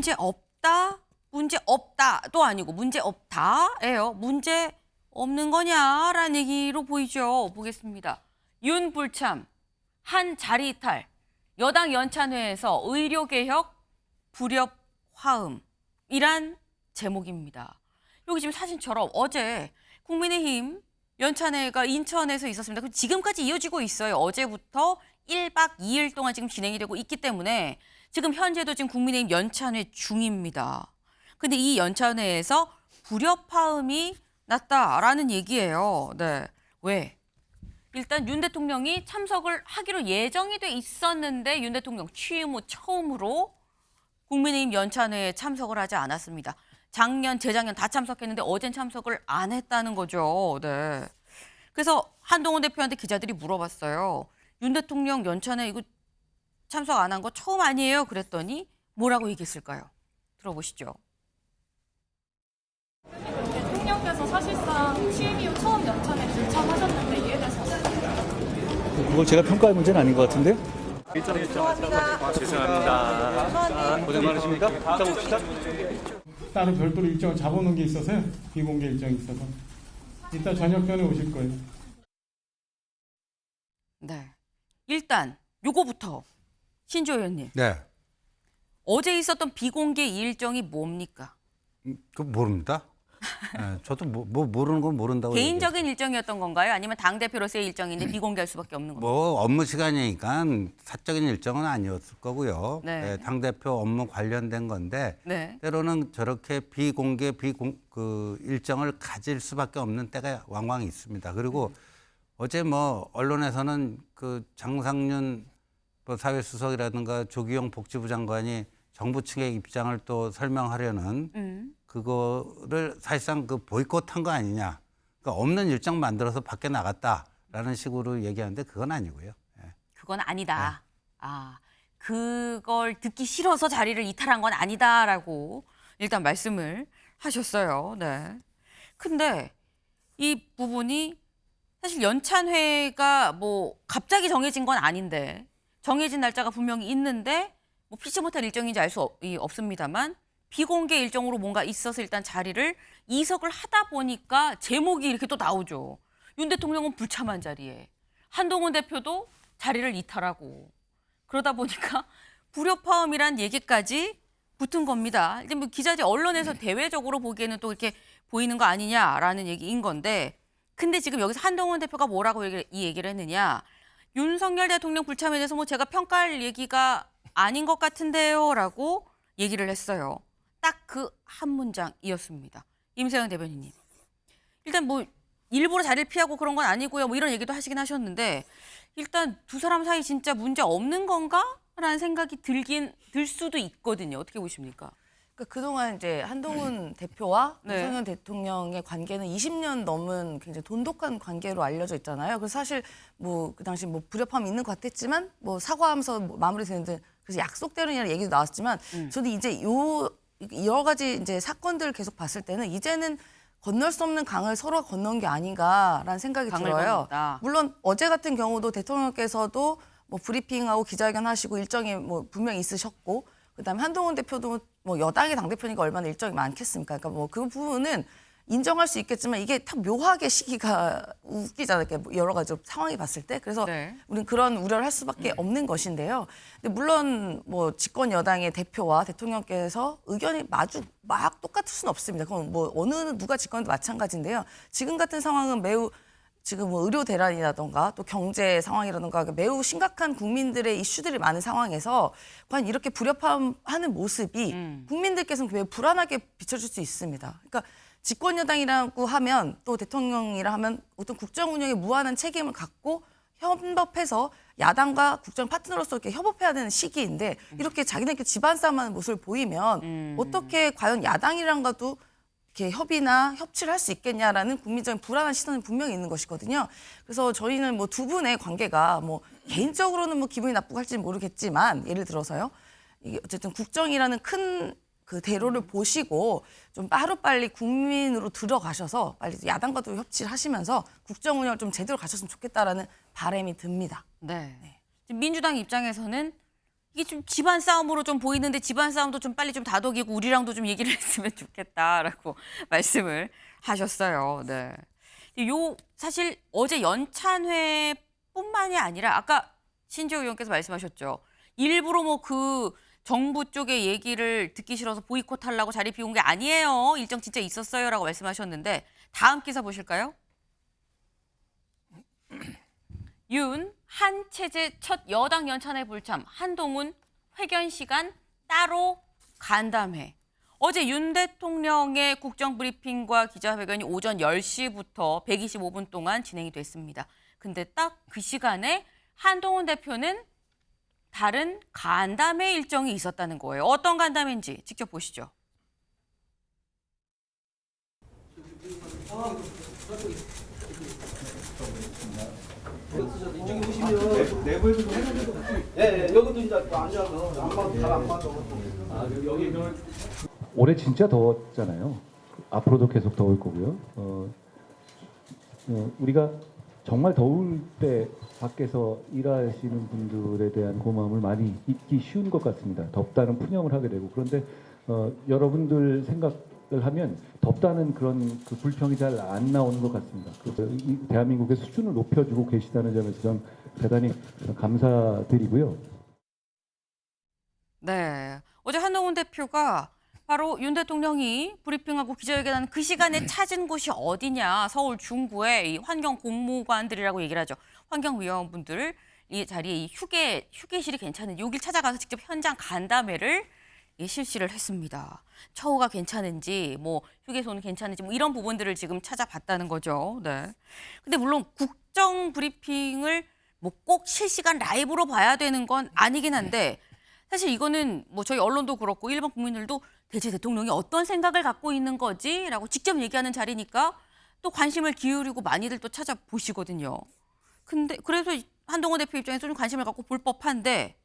문제 없다, 문제 없다도 아니고 문제 없다예요. 문제 없는 거냐라는 얘기로 보이죠. 보겠습니다. 윤불참, 한 자리 이탈, 여당 연찬회에서 의료개혁 불협 화음이란 제목입니다. 여기 지금 사진처럼 어제 국민의힘 연찬회가 인천에서 있었습니다. 그럼 지금까지 이어지고 있어요. 어제부터 1박 2일 동안 지금 진행이 되고 있기 때문에 지금 현재도 지금 국민의힘 연찬회 중입니다. 근데 이 연찬회에서 불협화음이 났다라는 얘기예요. 네. 왜? 일단 윤 대통령이 참석을 하기로 예정이 돼 있었는데 윤 대통령 취임 후 처음으로 국민의힘 연찬회에 참석을 하지 않았습니다. 작년, 재작년 다 참석했는데 어젠 참석을 안 했다는 거죠. 네. 그래서 한동훈 대표한테 기자들이 물어봤어요. 윤 대통령 연찬회 이거 참석 안 한 거 처음 아니에요? 그랬더니 뭐라고 얘기했을까요? 들어보시죠. 대통령께서 사실상 취임 이후 처음 연찬에 불참하셨는데 이에 대해서 그걸 제가 평가할 문제는 아닌 것 같은데? 죄송합니다. 고생 많으십니까? 자 봅시다. 따로 별도로 일정을 잡아놓은 게 있어서요. 비공개 일정이 있어서. 이따 저녁 전에 오실 거예요. 네. 일단 요거부터 신조 의원님. 네, 어제 있었던 비공개 일정이 뭡니까? 그 모릅니다. 네, 저도 모르는 건 모른다고. 개인적인 일정이었던 건가요? 아니면 당대표로서의 일정인데 비공개할 수밖에 없는 건가요? 뭐 업무 시간이니까 사적인 일정은 아니었을 거고요. 네. 네, 당 대표 업무 관련된 건데 네. 때로는 저렇게 비공개 그 일정을 가질 수밖에 없는 때가 왕왕 있습니다. 그리고 어제 뭐 언론에서는 그 장상윤 뭐 사회수석이라든가 조기용 복지부 장관이 정부 측의 입장을 또 설명하려는 그거를 사실상 그 보이콧한 거 아니냐. 그러니까 없는 일정 만들어서 밖에 나갔다라는 식으로 얘기하는데 그건 아니고요. 예. 그건 아니다. 아, 그걸 듣기 싫어서 자리를 이탈한 건 아니다라고 일단 말씀을 하셨어요. 네. 근데 이 부분이 사실 연찬회가 뭐 갑자기 정해진 건 아닌데 정해진 날짜가 분명히 있는데 뭐 피치 못할 일정인지 알 수 없습니다만 비공개 일정으로 뭔가 있어서 일단 자리를 이석을 하다 보니까 제목이 이렇게 또 나오죠. 윤 대통령은 불참한 자리에 한동훈 대표도 자리를 이탈하고 그러다 보니까 불협화음이란 얘기까지 붙은 겁니다. 이제 뭐 기자들 언론에서 대외적으로 보기에는 또 이렇게 보이는 거 아니냐라는 얘기인 건데 근데 지금 여기서 한동훈 대표가 뭐라고 이 얘기를 했느냐. 윤석열 대통령 불참에 대해서 뭐 제가 평가할 얘기가 아닌 것 같은데요라고 얘기를 했어요. 딱 그 한 문장이었습니다. 임세영 대변인님. 일단 뭐 일부러 자리를 피하고 그런 건 아니고요. 뭐 이런 얘기도 하시긴 하셨는데 일단 두 사람 사이 진짜 문제 없는 건가? 라는 생각이 들 수도 있거든요. 어떻게 보십니까? 그러니까 그동안 이제 한동훈 대표와 네. 윤석열 대통령의 관계는 20년 넘은 굉장히 돈독한 관계로 알려져 있잖아요. 그래서 사실 뭐 그 당시 뭐 불협화음이 있는 것 같았지만 뭐 사과하면서 뭐 마무리되는데 그래서 약속대로냐는 얘기도 나왔지만 저도 이제 여러 가지 이제 사건들을 계속 봤을 때는 이제는 건널 수 없는 강을 서로가 건넌 게 아닌가라는 생각이 강을 들어요. 건넜다. 물론 어제 같은 경우도 대통령께서도 뭐 브리핑하고 기자회견 하시고 일정이 뭐 분명히 있으셨고 그다음에 한동훈 대표도 뭐 여당의 당대표니까 얼마나 일정이 많겠습니까? 그러니까 뭐 그 부분은 인정할 수 있겠지만 이게 참 묘하게 시기가 웃기잖아요. 이렇게 여러 가지 상황이 봤을 때. 그래서 네. 우리는 그런 우려를 할 수밖에 없는 것인데요. 근데 물론 뭐 집권 여당의 대표와 대통령께서 의견이 막 똑같을 수는 없습니다. 그건 뭐 어느 누가 집권도 마찬가지인데요. 지금 같은 상황은 매우 지금 뭐 의료 대란이라던가 또 경제 상황이라던가 매우 심각한 국민들의 이슈들이 많은 상황에서 과연 이렇게 불협화음하는 모습이 국민들께서는 매우 불안하게 비춰질 수 있습니다. 그러니까 집권 여당이라고 하면 또 대통령이라 하면 어떤 국정 운영에 무한한 책임을 갖고 협업해서 야당과 국정 파트너로서 이렇게 협업해야 되는 시기인데 이렇게 자기네끼리 집안 싸움하는 모습을 보이면 어떻게 과연 야당이랑가도 이렇게 협의나 협치를 할 수 있겠냐라는 국민적인 불안한 시선이 분명히 있는 것이거든요. 그래서 저희는 뭐 두 분의 관계가 뭐 개인적으로는 뭐 기분이 나쁘고 할지는 모르겠지만 예를 들어서요. 이게 어쨌든 국정이라는 큰 그 대로를 보시고 좀 빠르빨리 국민으로 들어가셔서 빨리 야당과도 협치를 하시면서 국정 운영을 좀 제대로 가셨으면 좋겠다라는 바람이 듭니다. 네. 지금 민주당 입장에서는 이게 좀 집안 싸움으로 좀 보이는데 집안 싸움도 좀 빨리 좀 다독이고 우리랑도 좀 얘기를 했으면 좋겠다라고 말씀을 하셨어요. 네. 요 사실 어제 연찬회뿐만이 아니라 아까 신지호 의원께서 말씀하셨죠. 일부러 뭐 그 정부 쪽의 얘기를 듣기 싫어서 보이콧하려고 자리 비운 게 아니에요. 일정 진짜 있었어요라고 말씀하셨는데 다음 기사 보실까요? 윤, 한 체제 첫 여당 연찬회 불참, 한동훈 회견 시간 따로 간담회. 어제 윤 대통령의 국정브리핑과 기자회견이 오전 10시부터 125분 동안 진행이 됐습니다. 근데 딱 그 시간에 한동훈 대표는 다른 간담회 일정이 있었다는 거예요. 어떤 간담회인지 직접 보시죠. 여기도 이제 앉아서 안 맞아. 올해 진짜 더웠잖아요. 앞으로도 계속 더울 거고요. 우리가 정말 더울 때 밖에서 일하시는 분들에 대한 고마움을 많이 잊기 쉬운 것 같습니다. 덥다는 푸념을 하게 되고 그런데 여러분들 생각을 하면 덥다는 그런 그 불평이 잘 안 나오는 것 같습니다. 이 대한민국의 수준을 높여주고 계시다는 점에서 좀 대단히 감사드리고요. 네, 어제 한동훈 대표가 바로 윤 대통령이 브리핑하고 기자회견하는 그 시간에 찾은 곳이 어디냐. 서울 중구의 이 환경 공무관들이라고 얘기를 하죠. 환경위원분들 이 자리에 이 휴게실이 괜찮은지 여길 찾아가서 직접 현장 간담회를 실시를 했습니다. 처우가 괜찮은지, 뭐 휴게소는 괜찮은지, 뭐 이런 부분들을 지금 찾아봤다는 거죠. 네. 근데 물론 국정 브리핑을 뭐 꼭 실시간 라이브로 봐야 되는 건 아니긴 한데 사실 이거는 뭐 저희 언론도 그렇고 일반 국민들도 대체 대통령이 어떤 생각을 갖고 있는 거지라고 직접 얘기하는 자리니까 또 관심을 기울이고 많이들 또 찾아보시거든요. 근데 그래서 한동훈 대표 입장에서 좀 관심을 갖고 볼 법한데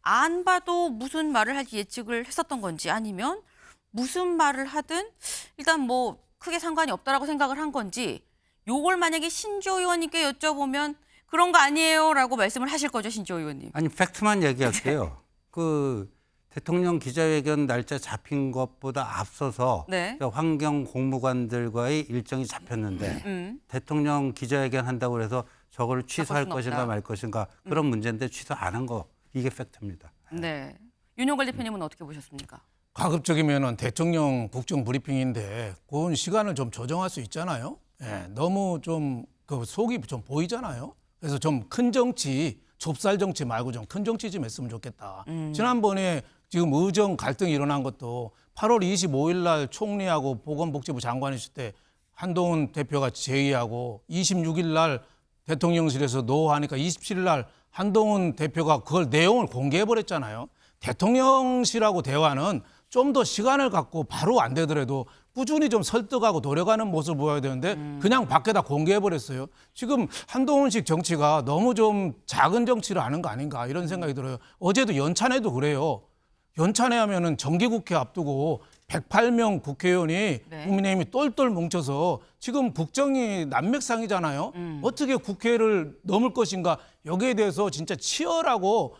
안 봐도 무슨 말을 할지 예측을 했었던 건지 아니면 무슨 말을 하든 일단 뭐 크게 상관이 없다라고 생각을 한 건지 요걸 만약에 신지호 의원님께 여쭤보면 그런 거 아니에요라고 말씀을 하실 거죠, 신지호 의원님. 아니 팩트만 얘기할게요. 그 대통령 기자회견 날짜 잡힌 것보다 앞서서 네. 환경 공무관들과의 일정이 잡혔는데 대통령 기자회견 한다고 해서 저걸 취소할 것인가 없다. 말 것인가 그런 문제인데 취소 안 한 거 이게 팩트입니다. 네. 윤용걸 대표님은 어떻게 보셨습니까? 가급적이면은 대통령 국정 브리핑인데 그건 시간을 좀 조정할 수 있잖아요. 예, 너무 좀 그 속이 좀 보이잖아요. 그래서 좀 큰 정치, 좁쌀 정치 말고 좀 큰 정치 좀 했으면 좋겠다. 지난번에 지금 의정 갈등이 일어난 것도 8월 25일 날 총리하고 보건복지부 장관 있을 때 한동훈 대표가 제의하고 26일 날 대통령실에서 노하니까 27일 날 한동훈 대표가 그걸 내용을 공개해 버렸잖아요. 대통령실하고 대화는 좀 더 시간을 갖고 바로 안 되더라도 꾸준히 좀 설득하고 노력하는 모습을 보여야 되는데 그냥 밖에다 공개해 버렸어요. 지금 한동훈식 정치가 너무 좀 작은 정치를 하는 거 아닌가 이런 생각이 들어요. 어제도 연찬회도 그래요. 연찬회 하면은 정기국회 앞두고 108명 국회의원이 네. 국민의힘이 똘똘 뭉쳐서 지금 국정이 난맥상이잖아요. 어떻게 국회를 넘을 것인가 여기에 대해서 진짜 치열하고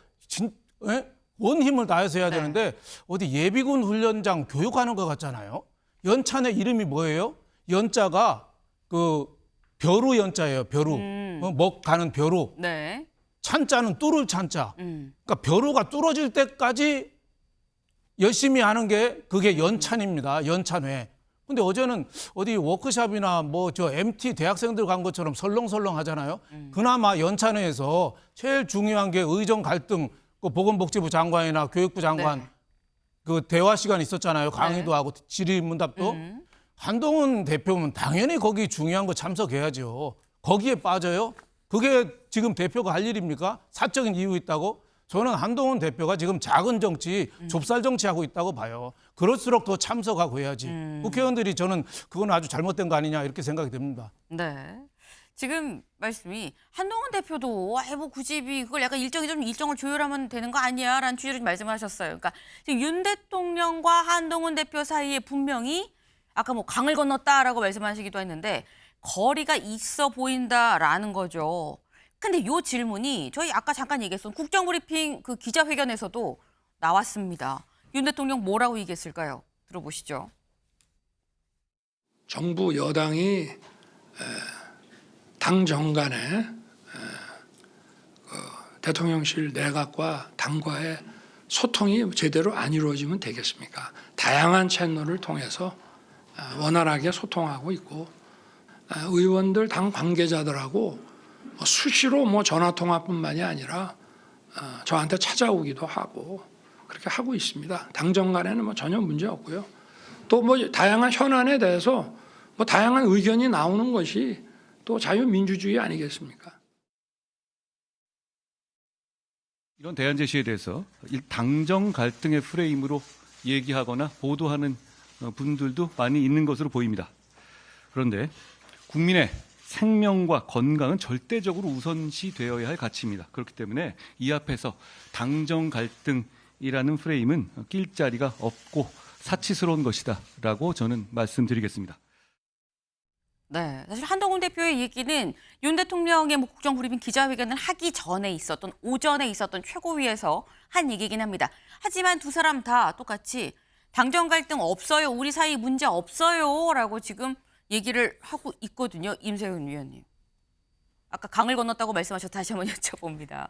온 힘을 다해서 해야 네. 되는데 어디 예비군 훈련장 교육하는 것 같잖아요. 연찬회 이름이 뭐예요? 연자가 그 벼루 연자예요. 벼루. 먹 가는 벼루. 네. 찬자는 뚫을 찬자. 그러니까 벼루가 뚫어질 때까지 열심히 하는 게 그게 연찬입니다. 연찬회. 근데 어제는 어디 워크숍이나 뭐 저 MT 대학생들 간 것처럼 설렁설렁 하잖아요. 그나마 연찬회에서 제일 중요한 게 의정 갈등 그 보건복지부 장관이나 교육부 장관 네. 그 대화 시간 있었잖아요. 강의도 네. 하고 질의응답도. 한동훈 대표면 당연히 거기 중요한 거 참석해야죠. 거기에 빠져요? 그게 지금 대표가 할 일입니까? 사적인 이유 있다고? 저는 한동훈 대표가 지금 작은 정치, 좁쌀 정치하고 있다고 봐요. 그럴수록 더 참석하고 해야지. 국회의원들이 저는 그건 아주 잘못된 거 아니냐 이렇게 생각이 듭니다. 네. 지금 말씀이 한동훈 대표도 뭐 굳이 그걸 약간 일정을 조율하면 되는 거 아니야라는 취지로 말씀하셨어요. 그러니까 지금 윤 대통령과 한동훈 대표 사이에 분명히 아까 뭐 강을 건넜다라고 말씀하시기도 했는데 거리가 있어 보인다라는 거죠. 근데 요 질문이 저희 아까 잠깐 얘기했던 국정브리핑 그 기자회견에서도 나왔습니다. 윤 대통령 뭐라고 얘기했을까요? 들어보시죠. 정부 여당이 당 정간에 대통령실 내각과 당과의 소통이 제대로 안 이루어지면 되겠습니까? 다양한 채널을 통해서 원활하게 소통하고 있고 의원들 당 관계자들하고 수시로 뭐 전화 통화뿐만이 아니라 저한테 찾아오기도 하고 그렇게 하고 있습니다. 당 정간에는 뭐 전혀 문제 없고요. 또 뭐 다양한 현안에 대해서 뭐 다양한 의견이 나오는 것이 또 자유민주주의 아니겠습니까? 이런 대안 제시에 대해서 당정 갈등의 프레임으로 얘기하거나 보도하는 분들도 많이 있는 것으로 보입니다. 그런데 국민의 생명과 건강은 절대적으로 우선시되어야 할 가치입니다. 그렇기 때문에 이 앞에서 당정 갈등이라는 프레임은 낄 자리가 없고 사치스러운 것이다라고 저는 말씀드리겠습니다. 네, 사실 한동훈 대표의 얘기는 윤 대통령의 뭐 국정브리핑 기자회견을 하기 전에 있었던 오전에 있었던 최고위에서 한 얘기긴 합니다. 하지만 두 사람 다 똑같이 당정 갈등 없어요, 우리 사이 문제 없어요라고 지금 얘기를 하고 있거든요. 임세훈 위원님. 아까 강을 건넜다고 말씀하셔서 다시 한번 여쭤봅니다.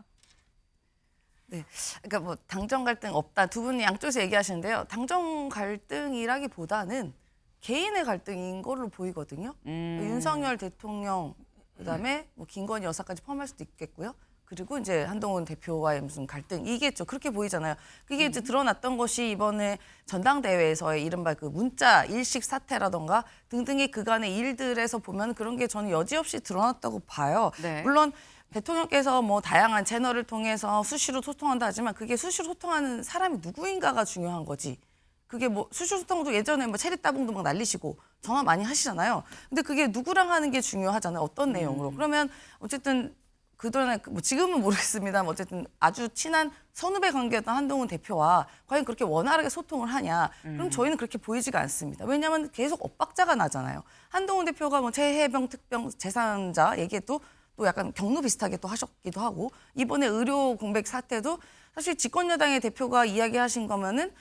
네, 그러니까 뭐 당정 갈등 없다 두 분이 양쪽에서 얘기하시는데요. 당정 갈등이라기보다는 개인의 갈등인 걸로 보이거든요. 윤석열 대통령 그다음에 뭐 김건희 여사까지 포함할 수도 있겠고요. 그리고 이제 한동훈 대표와의 무슨 갈등 이겠죠. 그렇게 보이잖아요. 그게 이제 드러났던 것이 이번에 전당대회에서의 이른바 그 문자 일식 사태라던가 등등의 그간의 일들에서 보면 그런 게 저는 여지없이 드러났다고 봐요. 네. 물론 대통령께서 뭐 다양한 채널을 통해서 수시로 소통한다 하지만 그게 수시로 소통하는 사람이 누구인가가 중요한 거지. 그게 뭐 수시로 소통도 예전에 뭐 체리 따봉도 막 날리시고 전화 많이 하시잖아요. 근데 그게 누구랑 하는 게 중요하잖아요. 어떤 내용으로. 그러면 어쨌든 그동안에 뭐 지금은 모르겠습니다만 어쨌든 아주 친한 선후배 관계였던 한동훈 대표와 과연 그렇게 원활하게 소통을 하냐. 그럼 저희는 그렇게 보이지가 않습니다. 왜냐하면 계속 엇박자가 나잖아요. 한동훈 대표가 뭐 최혜병 특병 제3자 얘기도 또 약간 경로 비슷하게 또 하셨기도 하고 이번에 의료 공백 사태도 사실 집권여당의 대표가 이야기하신 거면은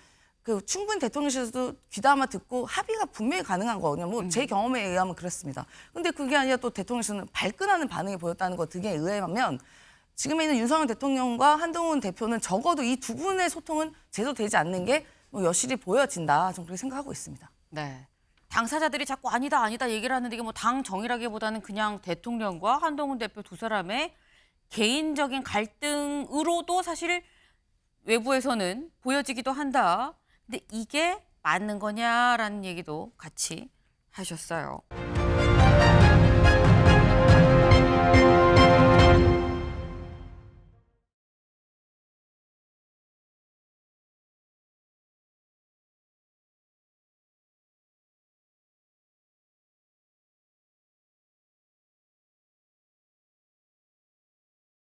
그 충분히 대통령실에서도 귀담아 듣고 합의가 분명히 가능한 거거든요. 뭐 제 경험에 의하면 그렇습니다. 근데 그게 아니라 또 대통령실은 발끈하는 반응이 보였다는 것 등에 의하면 지금에 있는 윤석열 대통령과 한동훈 대표는 적어도 이 두 분의 소통은 제대로 되지 않는 게 뭐 여실히 보여진다. 저는 그렇게 생각하고 있습니다. 네. 당사자들이 자꾸 아니다 얘기를 하는데 이게 뭐 당 정이라기보다는 그냥 대통령과 한동훈 대표 두 사람의 개인적인 갈등으로도 사실 외부에서는 보여지기도 한다. 근데 이게 맞는 거냐라는 얘기도 같이 하셨어요.